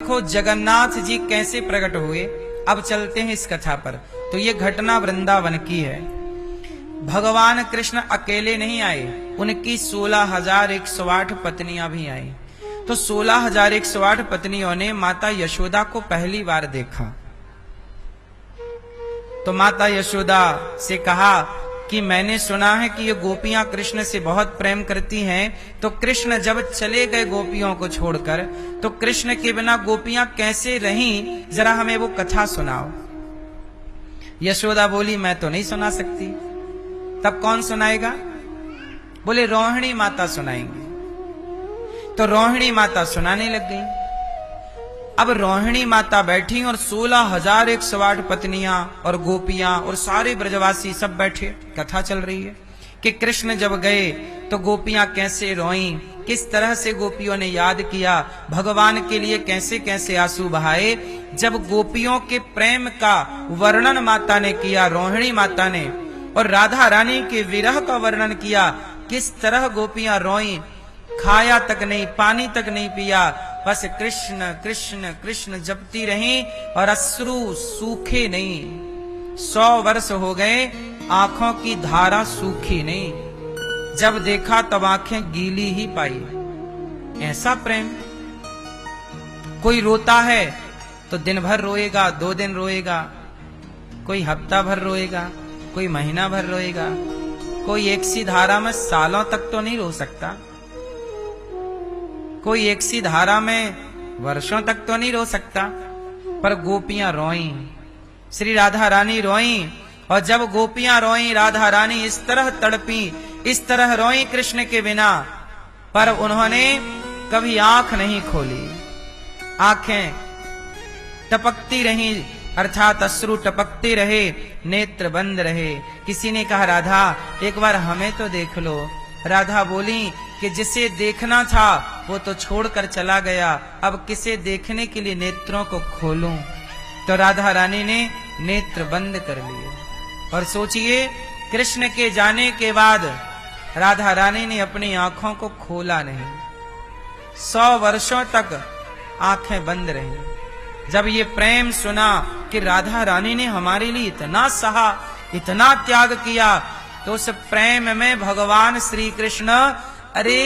देखो जगन्नाथ जी कैसे प्रकट हुए। अब चलते हैं इस कथा पर। तो ये घटना वृंदावन की है। भगवान कृष्ण अकेले नहीं आए, उनकी 16,108 पत्नियां भी आई। तो 16,108 पत्नियों ने माता यशोदा को पहली बार देखा। तो माता यशोदा से कहा कि मैंने सुना है कि ये गोपियां कृष्ण से बहुत प्रेम करती हैं, तो कृष्ण जब चले गए गोपियों को छोड़कर, तो कृष्ण के बिना गोपियां कैसे रहीं, जरा हमें वो कथा सुनाओ। यशोदा बोली मैं तो नहीं सुना सकती। तब कौन सुनाएगा? बोले रोहिणी माता सुनाएंगे। तो रोहिणी माता सुनाने लग गई। अब रोहिणी माता बैठी और 16,108 पत्नियां और गोपियां और सारे ब्रजवासी सब बैठे, कथा चल रही है कि कृष्ण जब गए तो गोपियां कैसे रोईं, किस तरह से गोपियों ने याद किया, भगवान के लिए कैसे कैसे आंसू बहाए। जब गोपियों के प्रेम का वर्णन माता ने किया, रोहिणी माता ने, और राधा रानी के विरह का वर्णन किया, किस तरह गोपियां रोईं, खाया तक नहीं, पानी तक नहीं पिया, बस कृष्ण कृष्ण कृष्ण जपती रही और अश्रु सूखे नहीं। 100 वर्ष हो गए, आंखों की धारा सूखी नहीं। जब देखा तब आंखें गीली ही पाई। ऐसा प्रेम। कोई रोता है तो दिन भर रोएगा, 2 दिन रोएगा, कोई हफ्ता भर रोएगा, कोई महीना भर रोएगा, कोई एक सी धारा में सालों तक तो नहीं रो सकता, कोई एक सी धारा में वर्षों तक तो नहीं रो सकता। पर गोपियां रोईं, श्री राधा रानी रोईं। और जब गोपियां रोईं, राधा रानी इस तरह तड़पी, इस तरह रोईं कृष्ण के बिना, पर उन्होंने कभी आंख नहीं खोली। आंखें टपकती रहीं, अर्थात अश्रु टपकते रहे, नेत्र बंद रहे। किसी ने कहा राधा एक बार हमें तो देख लो। राधा बोली कि जिसे देखना था वो तो छोड़कर चला गया, अब किसे देखने के लिए नेत्रों को खोलूं। तो राधा रानी ने नेत्र बंद कर लिए। और सोचिए, कृष्ण के जाने के बाद राधा रानी ने अपनी आंखों को खोला नहीं। 100 वर्षों तक आंखें बंद रही। जब ये प्रेम सुना कि राधा रानी ने हमारे लिए इतना सहा, इतना त्याग किया, तो उस प्रेम में भगवान श्री कृष्ण, अरे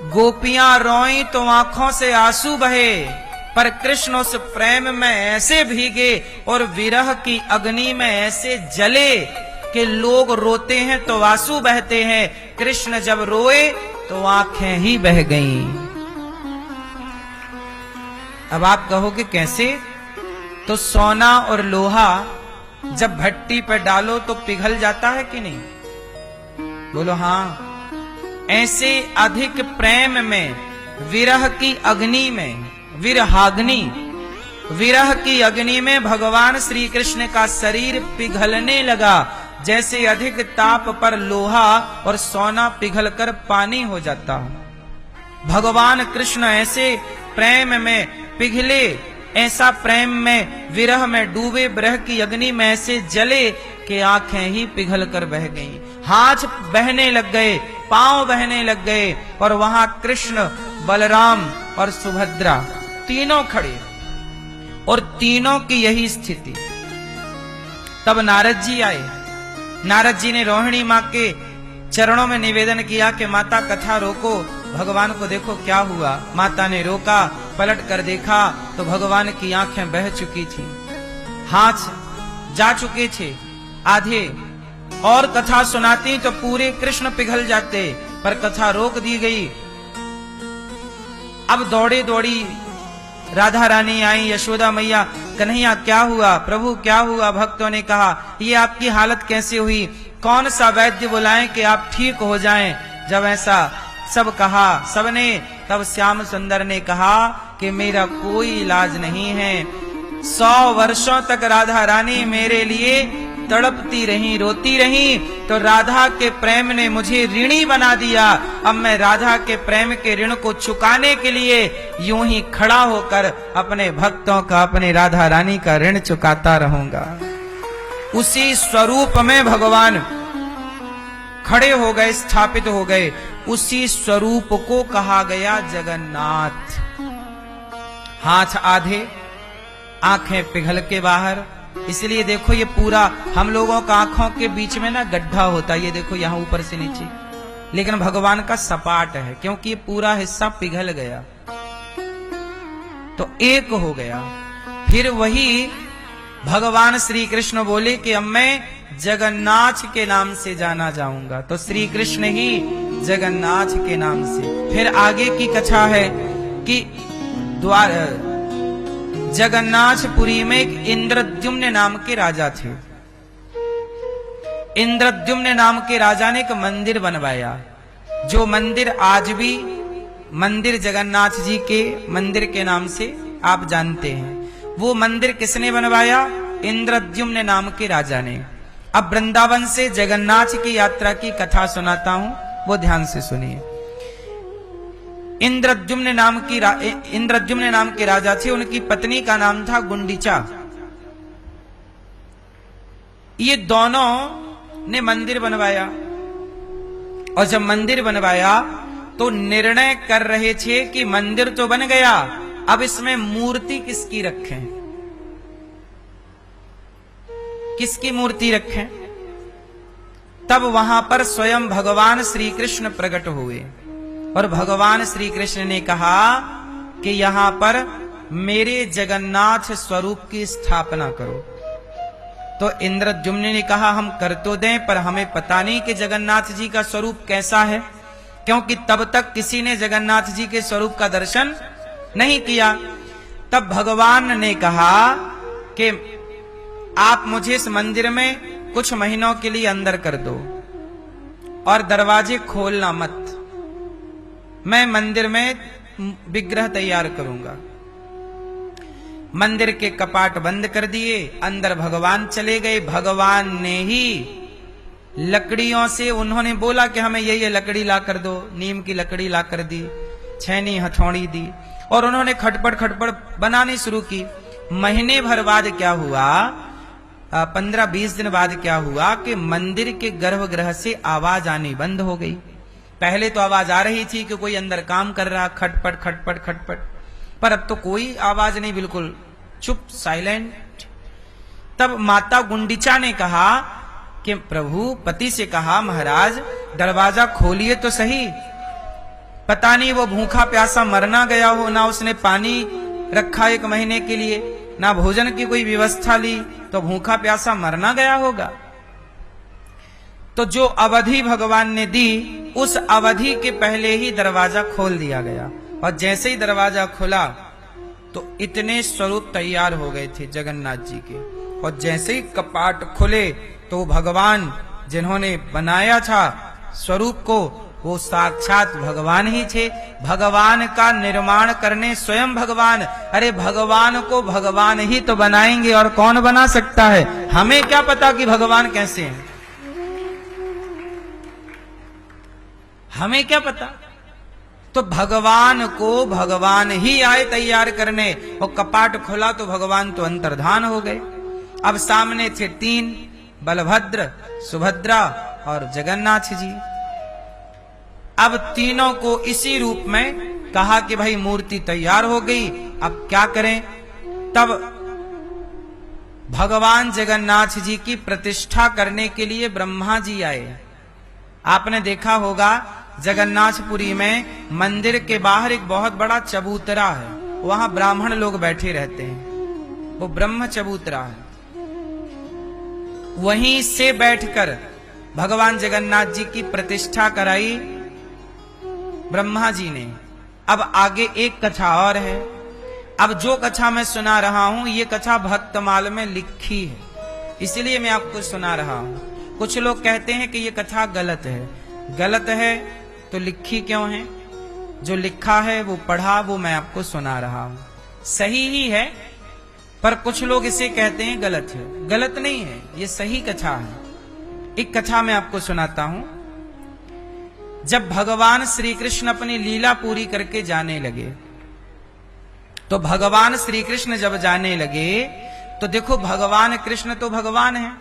गोपियां रोईं तो आंखों से आंसू बहे, पर कृष्ण उस प्रेम में ऐसे भीगे और विरह की अग्नि में ऐसे जले कि लोग रोते हैं तो आंसू बहते हैं, कृष्ण जब रोए तो आंखें ही बह गईं। अब आप कहोगे कैसे? तो सोना और लोहा जब भट्टी पर डालो तो पिघल जाता है कि नहीं? बोलो हाँ। ऐसे अधिक प्रेम में, विरह की अग्नि में, विरहाग्नि, विरह की अग्नि में भगवान श्री कृष्ण का शरीर पिघलने लगा, जैसे अधिक ताप पर लोहा और सोना पिघलकर पानी हो जाता हो। भगवान कृष्ण ऐसे प्रेम में पिघले, ऐसा प्रेम में, विरह में डूबे, विरह की अग्नि में ऐसे जले कि आंखें ही पिघल कर बह गईं, हाथ बहने लग गए, पांव बहने लग गए। और वहां कृष्ण, बलराम और सुभद्रा तीनों खड़े, और तीनों की यही स्थिति। तब नारद जी आए। नारद जी ने रोहिणी मां के चरणों में निवेदन किया कि माता कथा रोको, भगवान को देखो क्या हुआ। माता ने रोका, पलट कर देखा तो भगवान की आंखें बह चुकी थी, हाथ जा चुके थे आधे। और कथा सुनाती तो पूरे कृष्ण पिघल जाते, पर कथा रोक दी गई। अब दौड़े दौड़ी राधा रानी आई, यशोदा मैया, कन्हैया क्या हुआ, प्रभु क्या हुआ? भक्तों ने कहा ये आपकी हालत कैसे हुई, कौन सा वैद्य बुलाएं कि आप ठीक हो जाएं? जब ऐसा सब कहा सबने, तब श्याम सुंदर ने कहा कि मेरा कोई इलाज नहीं है। 100 वर्षों तक राधा रानी मेरे लिए तड़पती रही, रोती रही, तो राधा के प्रेम ने मुझे ऋणी बना दिया। अब मैं राधा के प्रेम के ऋण को चुकाने के लिए यूं ही खड़ा होकर अपने भक्तों का, अपने राधा रानी का ऋण चुकाता रहूंगा। उसी स्वरूप में भगवान खड़े हो गए, स्थापित हो गए। उसी स्वरूप को कहा गया जगन्नाथ। हाथ आधे, आंखें पिघल के बाहर। इसलिए देखो ये पूरा हम लोगों का आंखों के बीच में ना गड्ढा होता है, ये देखो यहां ऊपर से नीचे, लेकिन भगवान का सपाट है क्योंकि ये पूरा हिस्सा पिघल गया तो एक हो गया। फिर वही भगवान श्री कृष्ण बोले कि अब मैं जगन्नाथ के नाम से जाना जाऊंगा, तो श्री कृष्ण ही जगन्नाथ के नाम से। फिर आगे की कथा है कि द्वार जगन्नाथपुरी में एक इंद्रद्युम्न नाम के राजा थे। इंद्रद्युम्न नाम के राजा ने एक मंदिर बनवाया, जो मंदिर आज भी मंदिर जगन्नाथ जी के मंदिर के नाम से आप जानते हैं। वो मंदिर किसने बनवाया? इंद्रद्युम्न नाम के राजा ने। अब वृंदावन से जगन्नाथ की यात्रा की कथा सुनाता हूं, वो ध्यान से सुनिए। इंद्रद्युम्न नाम के राजा थे, उनकी पत्नी का नाम था गुंडीचा। ये दोनों ने मंदिर बनवाया, और जब मंदिर बनवाया तो निर्णय कर रहे थे कि मंदिर तो बन गया, अब इसमें मूर्ति किसकी रखें, किसकी मूर्ति रखें। तब वहां पर स्वयं भगवान श्री कृष्ण प्रकट हुए और भगवान श्री कृष्ण ने कहा कि यहां पर मेरे जगन्नाथ स्वरूप की स्थापना करो। तो इंद्रद्युम्न ने कहा हम कर तो दें, पर हमें पता नहीं कि जगन्नाथ जी का स्वरूप कैसा है, क्योंकि तब तक किसी ने जगन्नाथ जी के स्वरूप का दर्शन नहीं किया। तब भगवान ने कहा कि आप मुझे इस मंदिर में कुछ महीनों के लिए अंदर कर दो और दरवाजे खोलना मत, मैं मंदिर में विग्रह तैयार करूंगा। मंदिर के कपाट बंद कर दिए, अंदर भगवान चले गए। भगवान ने ही लकड़ियों से उन्होंने बोला कि हमें ये लकड़ी ला कर दो, नीम की लकड़ी ला कर दी, छैनी हथौड़ी दी, और उन्होंने खटपट बनानी शुरू की। महीने भर बाद क्या हुआ, 15-20 दिन बाद क्या हुआ कि मंदिर के गर्भगृह से आवाज आनी बंद हो गई। पहले तो आवाज आ रही थी कि कोई अंदर काम कर रहा, खटपट खटपट खटपट, पर अब तो कोई आवाज नहीं, बिल्कुल चुप, साइलेंट। तब माता गुंडीचा ने कहा कि प्रभु, पति से कहा महाराज दरवाजा खोलिए तो सही, पता नहीं वो भूखा प्यासा मरना गया हो, ना उसने पानी रखा 1 महीने के लिए, ना भोजन की कोई व्यवस्था ली, तो भूखा प्यासा मरना गया होगा। तो जो अवधि भगवान ने दी, उस अवधि के पहले ही दरवाजा खोल दिया गया, और जैसे ही दरवाजा खुला तो इतने स्वरूप तैयार हो गए थे जगन्नाथ जी के, और जैसे ही कपाट खुले तो भगवान जिन्होंने बनाया था स्वरूप को, वो साक्षात भगवान ही थे। भगवान का निर्माण करने स्वयं भगवान, अरे भगवान को भगवान ही तो बनाएंगे और कौन बना सकता है, हमें क्या पता कि भगवान कैसे हैं, हमें क्या पता। तो भगवान को भगवान ही आए तैयार करने, और कपाट खुला तो भगवान तो अंतर्धान हो गए। अब सामने थे 3, बलभद्र, सुभद्रा और जगन्नाथ जी। अब तीनों को इसी रूप में कहा कि भाई मूर्ति तैयार हो गई, अब क्या करें। तब भगवान जगन्नाथ जी की प्रतिष्ठा करने के लिए ब्रह्मा जी आए। आपने देखा होगा जगन्नाथपुरी में मंदिर के बाहर एक बहुत बड़ा चबूतरा है, वहां ब्राह्मण लोग बैठे रहते हैं, वो ब्रह्म चबूतरा है। वहीं से बैठकर भगवान जगन्नाथ जी की प्रतिष्ठा कराई ब्रह्मा जी ने। अब आगे एक कथा और है। अब जो कथा मैं सुना रहा हूं, ये कथा भक्तमाल में लिखी है, इसलिए मैं आपको सुना रहा हूं। कुछ लोग कहते हैं कि ये कथा गलत है। गलत है तो लिखी क्यों है? जो लिखा है वो पढ़ा, वो मैं आपको सुना रहा हूं। सही ही है, पर कुछ लोग इसे कहते हैं गलत है। गलत नहीं है, ये सही कथा है। एक कथा मैं आपको सुनाता हूं। जब भगवान श्री कृष्ण अपनी लीला पूरी करके जाने लगे, तो भगवान श्री कृष्ण जब जाने लगे तो देखो भगवान कृष्ण तो भगवान है,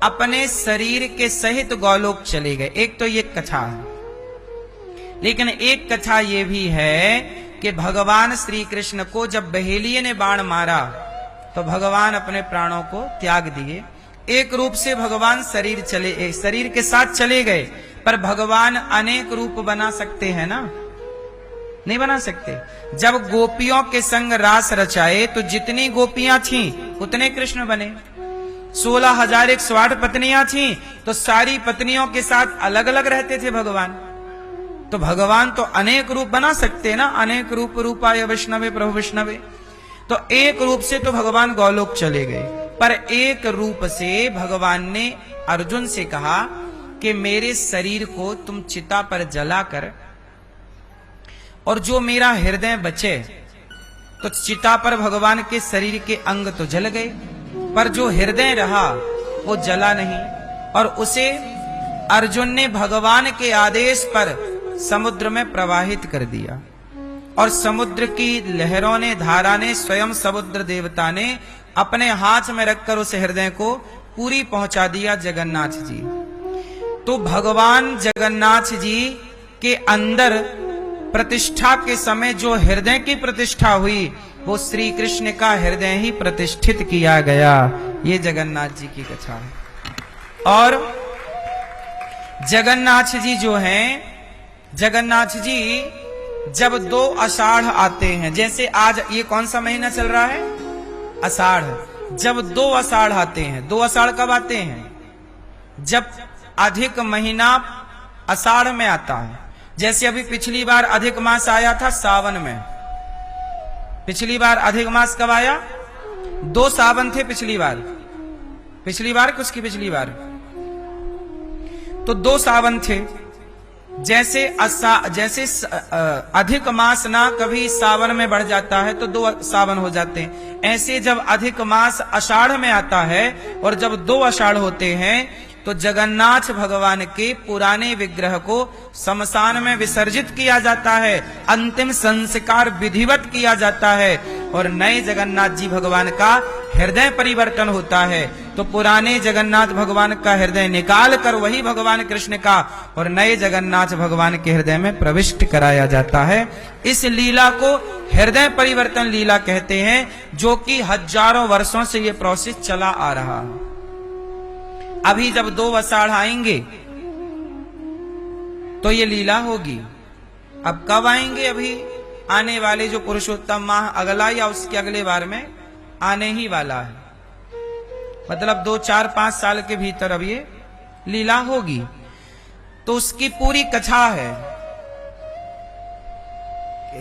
अपने शरीर के सहित गोलोक चले गए। एक तो ये कथा है, लेकिन एक कथा ये भी है कि भगवान श्री कृष्ण को जब बहेलिये ने बाण मारा तो भगवान अपने प्राणों को त्याग दिए। एक रूप से भगवान शरीर के साथ चले गए, पर भगवान अनेक रूप बना सकते हैं ना? नहीं बना सकते। जब गोपियों के संग रास रचाए तो जितनी गोपियां थीं उतने कृष्ण बने। 16,108 पत्नियां थीं तो सारी पत्नियों के साथ अलग अलग रहते थे भगवान। तो भगवान तो अनेक रूप बना सकते हैं ना, अनेक रूप रूपाय विष्णवे प्रभु विष्णवे। तो एक रूप से तो भगवान गौलोक चले गए, पर एक रूप से भगवान ने अर्जुन से कहा कि मेरे शरीर को तुम चिता पर जलाकर, और जो मेरा हृदय बचे, तो चिता पर भगवान के शरीर के अंग तो जल गए, पर जो हृदय रहा वो जला नहीं। और उसे अर्जुन ने भगवान के आदेश पर समुद्र में प्रवाहित कर दिया, और समुद्र की लहरों ने, धारा ने, स्वयं समुद्र देवता ने अपने हाथ में रखकर उस हृदय को पूरी पहुंचा दिया जगन्नाथ जी। तो भगवान जगन्नाथ जी के अंदर प्रतिष्ठा के समय जो हृदय की प्रतिष्ठा हुई वो श्री कृष्ण का हृदय ही प्रतिष्ठित किया गया। ये जगन्नाथ जी की कथा है। और जगन्नाथ जी जो हैं, जगन्नाथ जी जब 2 आषाढ़ आते हैं, जैसे आज ये कौन सा महीना चल रहा है? आषाढ़। जब 2 आषाढ़ आते हैं, 2 आषाढ़ कब आते हैं? जब अधिक महीना आषाढ़ में आता है। जैसे अभी पिछली बार अधिक मास आया था सावन में। पिछली बार अधिक मास कब आया? 2 सावन थे पिछली बार। पिछली बार कुछ की पिछली बार तो 2 सावन थे। जैसे अधिक मास ना कभी सावन में बढ़ जाता है तो 2 सावन हो जाते हैं। ऐसे जब अधिक मास आषाढ़ में आता है और जब 2 आषाढ़ होते हैं तो जगन्नाथ भगवान के पुराने विग्रह को शमशान में विसर्जित किया जाता है, अंतिम संस्कार विधिवत किया जाता है, और नए जगन्नाथ जी भगवान का हृदय परिवर्तन होता है। तो पुराने जगन्नाथ भगवान का हृदय निकाल कर वही भगवान कृष्ण का और नए जगन्नाथ भगवान के हृदय में प्रविष्ट कराया जाता है। इस लीला को हृदय परिवर्तन लीला कहते हैं, जो कि हजारों वर्षों से ये प्रोसेस चला आ रहा है। अभी जब 2 आषाढ़ आएंगे तो ये लीला होगी। अब कब आएंगे? अभी आने वाले जो पुरुषोत्तम माह अगला या उसके अगले बार में आने ही वाला है। मतलब 2, 4, 5 साल के भीतर अब ये लीला होगी। तो उसकी पूरी कथा है।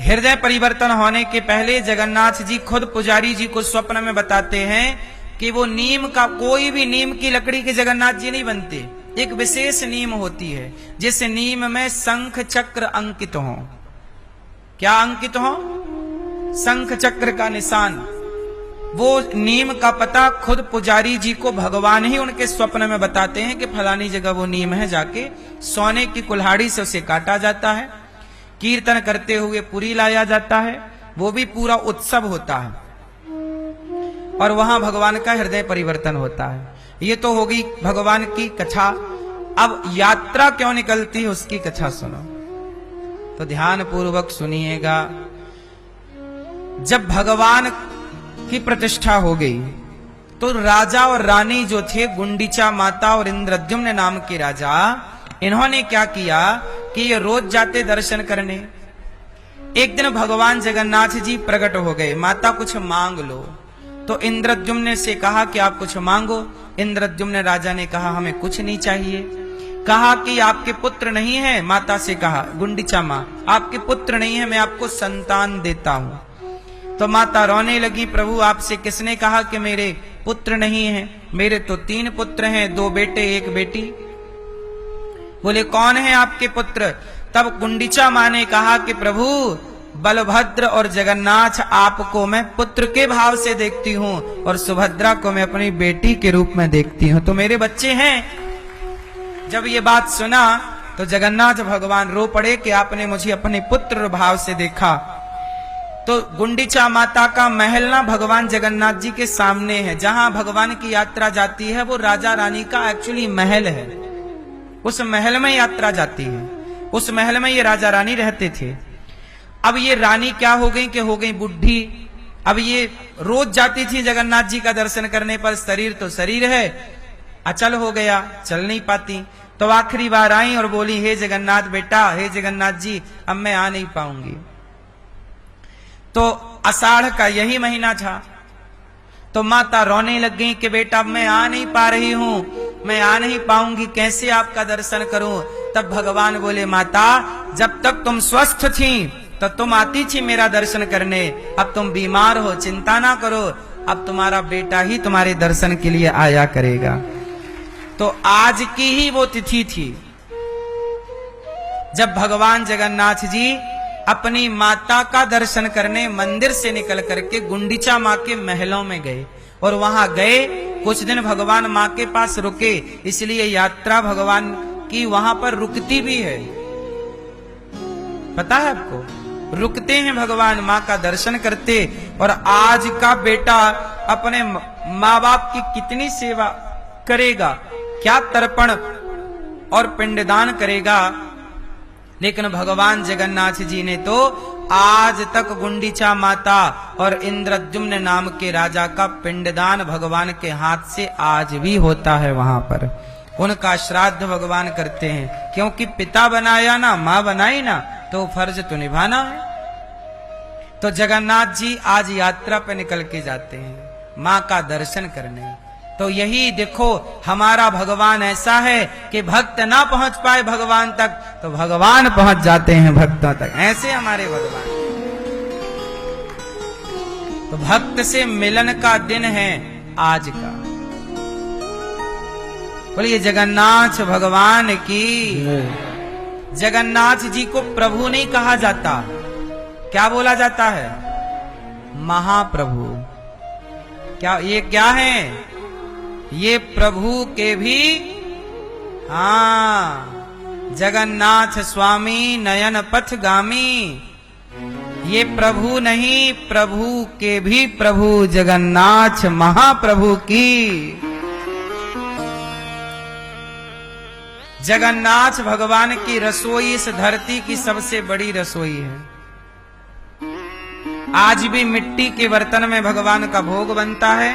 हृदय परिवर्तन होने के पहले जगन्नाथ जी खुद पुजारी जी को स्वप्न में बताते हैं कि वो नीम का, कोई भी नीम की लकड़ी के जगन्नाथ जी नहीं बनते। एक विशेष नीम होती है जिस नीम में शंख चक्र अंकित हो। क्या अंकित हो? शंख चक्र का निशान। वो नीम का पता खुद पुजारी जी को भगवान ही उनके स्वप्न में बताते हैं कि फलानी जगह वो नीम है, जाके सोने की कुल्हाड़ी से उसे काटा जाता है, कीर्तन करते हुए पुरी लाया जाता है। वो भी पूरा उत्सव होता है और वहां भगवान का हृदय परिवर्तन होता है। ये तो होगी भगवान की कथा। अब यात्रा क्यों निकलती है उसकी कथा सुनो तो ध्यान पूर्वक सुनिएगा। जब भगवान की प्रतिष्ठा हो गई तो राजा और रानी जो थे, गुंडीचा माता और इंद्रद्युम्न नाम के राजा, इन्होंने क्या किया कि ये रोज जाते दर्शन करने। एक दिन भगवान जगन्नाथ जी प्रकट हो गए। माता कुछ मांग लो, तो इंद्रद्युम्न से कहा कि आप कुछ मांगो। इंद्रद्युम्न राजा ने कहा हमें कुछ नहीं चाहिए। कहा कि आपके पुत्र नहीं है। माता से कहा, गुंडीचा मां, आपके पुत्र नहीं है, मैं आपको संतान देता हूं। तो माता रोने लगी, प्रभु आपसे किसने कहा कि मेरे पुत्र नहीं है? मेरे तो 3 पुत्र हैं, 2 बेटे 1 बेटी। बोले कौन है आपके पुत्र? तब गुंडीचा मां ने कहा कि प्रभु बलभद्र और जगन्नाथ आपको मैं पुत्र के भाव से देखती हूं और सुभद्रा को मैं अपनी बेटी के रूप में देखती हूं, तो मेरे बच्चे हैं। जब ये बात सुना तो जगन्नाथ भगवान रो पड़े कि आपने मुझे अपने पुत्र भाव से देखा। तो गुंडीचा माता का महल ना भगवान जगन्नाथ जी के सामने है। जहां भगवान की यात्रा जाती है वो राजा रानी का एक्चुअली महल है। उस महल में यात्रा जाती है, उस महल में ये राजा रानी रहते थे। अब ये रानी क्या हो गई कि हो गई बुढ़ी। अब ये रोज जाती थी जगन्नाथ जी का दर्शन करने पर, शरीर तो शरीर है, अचल हो गया, चल नहीं पाती। तो आखिरी बार आई और बोली, हे जगन्नाथ बेटा, हे जगन्नाथ जी, अब मैं आ नहीं पाऊंगी। तो आषाढ़ का यही महीना था। तो माता रोने लग गई कि बेटा अब मैं आ नहीं पा रही हूं, मैं आ नहीं पाऊंगी, कैसे आपका दर्शन करूं। तब भगवान बोले, माता जब तक तुम स्वस्थ थी तो तुम आती थी मेरा दर्शन करने, अब तुम बीमार हो, चिंता ना करो, अब तुम्हारा बेटा ही तुम्हारे दर्शन के लिए आया करेगा। तो आज की ही वो तिथि थी जब भगवान जगन्नाथ जी अपनी माता का दर्शन करने मंदिर से निकल करके गुंडीचा माँ के महलों में गए। और वहां गए, कुछ दिन भगवान माँ के पास रुके, इसलिए यात्रा भगवान की वहां पर रुकती भी है। पता है आपको, रुकते हैं भगवान, माँ का दर्शन करते। और आज का बेटा अपने माँ बाप की कितनी सेवा करेगा, क्या तर्पण और पिंडदान करेगा। लेकिन भगवान जगन्नाथ जी ने तो आज तक गुंडीचा माता और इंद्रद्युम्न नाम के राजा का पिंडदान भगवान के हाथ से आज भी होता है। वहां पर उनका श्राद्ध भगवान करते हैं, क्योंकि पिता बनाया ना, माँ बनाई ना, तो फर्ज तो निभाना है। तो जगन्नाथ जी आज यात्रा पे निकल के जाते हैं माँ का दर्शन करने। तो यही देखो, हमारा भगवान ऐसा है कि भक्त ना पहुंच पाए भगवान तक तो भगवान पहुंच जाते हैं भक्तों तक, ऐसे हमारे भगवान। तो भक्त से मिलन का दिन है आज का। बोलिए जगन्नाथ भगवान की। जगन्नाथ जी को प्रभु नहीं कहा जाता, क्या बोला जाता है? महाप्रभु। क्या ये क्या है? ये प्रभु के भी, जगन्नाथ स्वामी नयन पथगामी। ये प्रभु नहीं, प्रभु के भी प्रभु जगन्नाथ महाप्रभु की। जगन्नाथ भगवान की रसोई इस धरती की सबसे बड़ी रसोई है। आज भी मिट्टी के बर्तन में भगवान का भोग बनता है।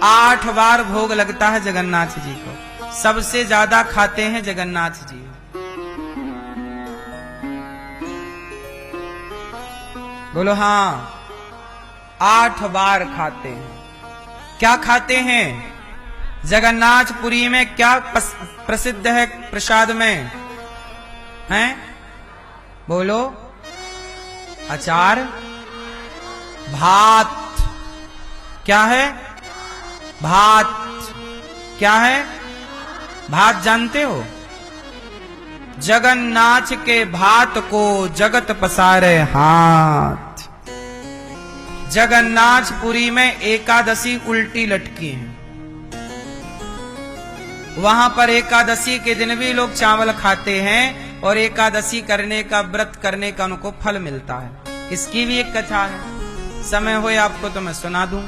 8 बार भोग लगता है जगन्नाथ जी को। सबसे ज्यादा खाते हैं जगन्नाथ जी। बोलो हाँ, 8 बार खाते हैं। क्या खाते हैं? जगन्नाथपुरी में क्या प्रसिद्ध है प्रसाद में? हैं? बोलो। अचार, भात। क्या है? भात। क्या है? भात जानते हो? जगन्नाथ के भात को जगत पसारे हाथ। जगन्नाथपुरी में एकादशी उल्टी लटकी है। वहां पर एकादशी के दिन भी लोग चावल खाते हैं और एकादशी करने का, व्रत करने का उनको फल मिलता है। इसकी भी एक कथा है, समय होए आपको तो मैं सुना दूं।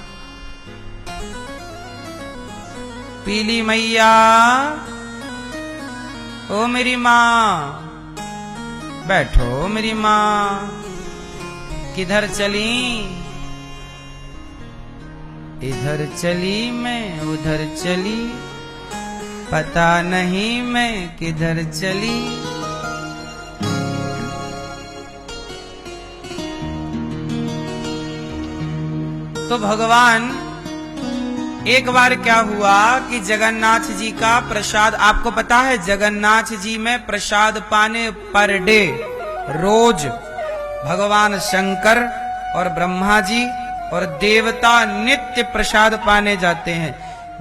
पीली मैया ओ मेरी माँ, बैठो मेरी माँ, किधर चली? इधर चली मैं उधर चली, पता नहीं मैं किधर चली। तो भगवान, एक बार क्या हुआ कि जगन्नाथ जी का प्रसाद, आपको पता है जगन्नाथ जी में प्रसाद पाने पर डे रोज भगवान शंकर और ब्रह्मा जी और देवता नित्य प्रसाद पाने जाते हैं।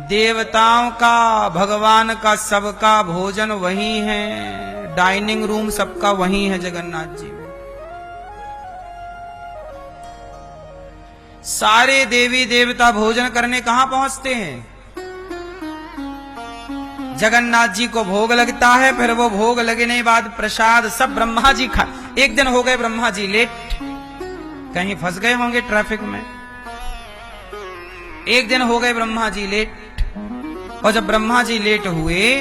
देवताओं का, भगवान का, सबका भोजन वही है। डाइनिंग रूम सबका वही है जगन्नाथ जी में। सारे देवी देवता भोजन करने कहां पहुंचते हैं? जगन्नाथ जी को भोग लगता है, फिर वो भोग लगने बाद प्रसाद सब ब्रह्मा जी खा। एक दिन हो गए ब्रह्मा जी लेट, कहीं फंस गए होंगे ट्रैफिक में। एक दिन हो गए ब्रह्मा जी लेट, और जब ब्रह्मा जी लेट हुए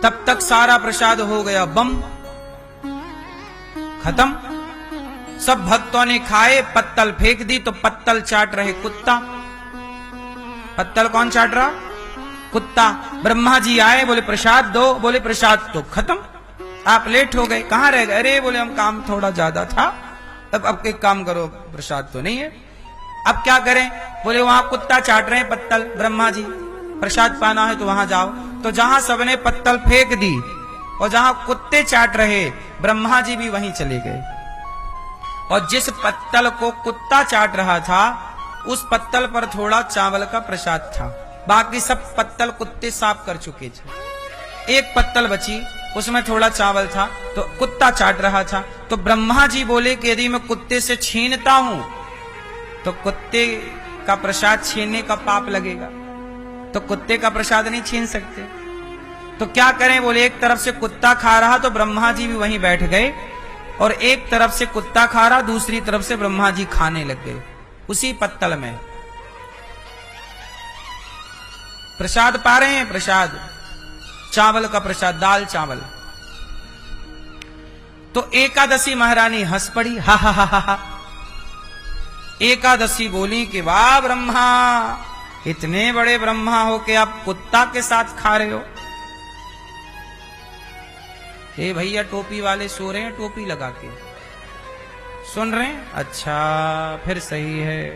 तब तक सारा प्रसाद हो गया बम, खत्म। सब भक्तों ने खाए, पत्तल फेंक दी तो पत्तल चाट रहे कुत्ता। पत्तल कौन चाट रहा? कुत्ता। ब्रह्मा जी आए, बोले प्रसाद दो, बोले प्रसाद तो खत्म, आप लेट हो गए, कहां रह गए? अरे बोले हम काम थोड़ा ज्यादा था, अब एक काम करो, प्रसाद तो नहीं है, अब क्या करें? बोले वहां कुत्ता चाट रहे हैं पत्तल, ब्रह्मा जी प्रसाद पाना है तो वहां जाओ। तो जहां सबने पत्तल फेंक दी और जहां कुत्ते चाट रहे, ब्रह्मा जी भी वहीं चले गए। और जिस पत्तल को कुत्ता चाट रहा था, उस पत्तल पर थोड़ा चावल का प्रसाद था, बाकी सब पत्तल कुत्ते साफ कर चुके थे। एक पत्तल बची, उसमें थोड़ा चावल था, तो कुत्ता चाट रहा था। तो ब्रह्मा जी बोले कि यदि मैं कुत्ते से छीनता हूं तो कुत्ते का प्रसाद छीनने का पाप लगेगा, तो कुत्ते का प्रसाद नहीं छीन सकते, तो क्या करें? बोले एक तरफ से कुत्ता खा रहा तो ब्रह्मा जी भी वहीं बैठ गए, और एक तरफ से कुत्ता खा रहा, दूसरी तरफ से ब्रह्मा जी खाने लग गए उसी पत्तल में। प्रसाद पा रहे हैं, प्रसाद चावल का प्रसाद, दाल चावल। तो एकादशी महारानी हंस पड़ी, हा हा हा हा। एकादशी बोली कि वाह ब्रह्मा, इतने बड़े ब्रह्मा हो के आप कुत्ता के साथ खा रहे हो। हे भैया टोपी वाले सो रहे हैं, टोपी लगा के सुन रहे हैं? अच्छा फिर सही है।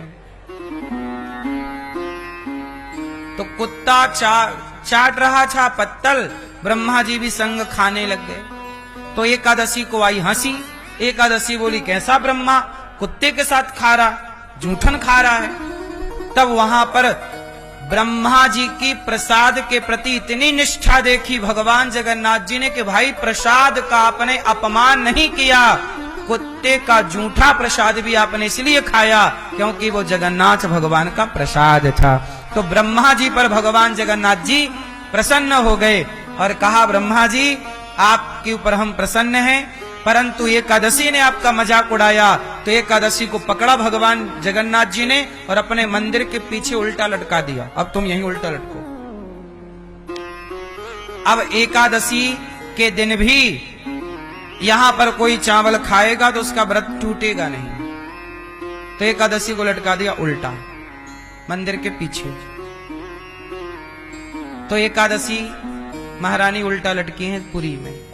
तो कुत्ता चाट रहा था पत्तल, ब्रह्मा जी भी संग खाने लग गए। तो एकादशी को आई हंसी। एकादशी बोली कैसा ब्रह्मा कुत्ते के साथ खा रहा, जूठन खा रहा है। तब वहां पर ब्रह्मा जी की प्रसाद के प्रति इतनी निष्ठा देखी भगवान जगन्नाथ जी ने कि भाई प्रसाद का आपने अपमान नहीं किया, कुत्ते का जूठा प्रसाद भी आपने इसलिए खाया क्योंकि वो जगन्नाथ भगवान का प्रसाद था। तो ब्रह्मा जी पर भगवान जगन्नाथ जी प्रसन्न हो गए और कहा ब्रह्मा जी आपके ऊपर हम प्रसन्न हैं, परंतु एकादशी ने आपका मजाक उड़ाया। तो एकादशी को पकड़ा भगवान जगन्नाथ जी ने और अपने मंदिर के पीछे उल्टा लटका दिया, अब तुम यहीं उल्टा लटको। अब एकादशी के दिन भी यहां पर कोई चावल खाएगा तो उसका व्रत टूटेगा नहीं। तो एकादशी को लटका दिया उल्टा मंदिर के पीछे। तो एकादशी महारानी उल्टा लटकी हैं पुरी में।